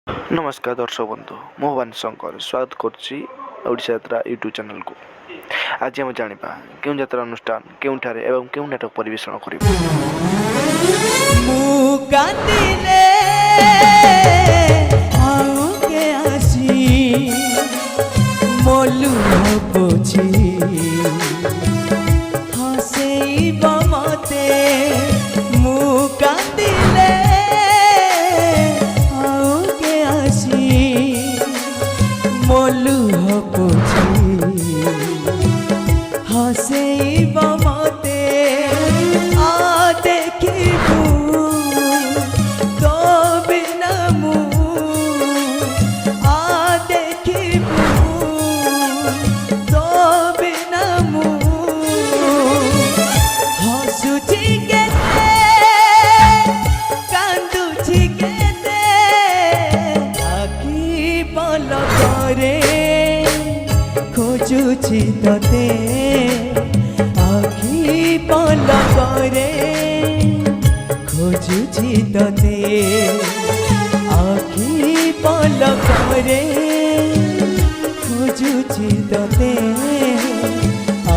नमस्कार दर्शक बंधु मु भवानी शंकर स्वागत करुच्ची ओडिशा यात्रा यूट्यूब चैनल को। आज आम जाना क्यों यात्रा अनुष्ठान केउठारे एवं क्यों नाटक परिवेषण कर हसेब मते आ देखिबू तो बिना मु आ देखिबू तो बिना मु हसुची केते कांदुची केते आखि पलकरे खोजुची तते आखि पलकरे खोजुची तते आखि पलकरे खोजुची तते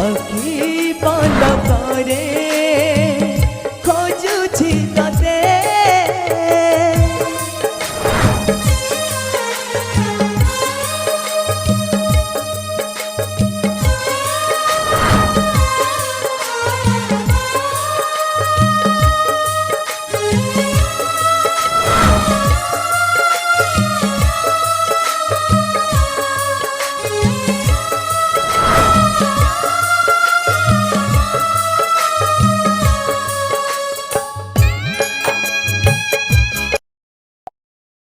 आखि पलकरे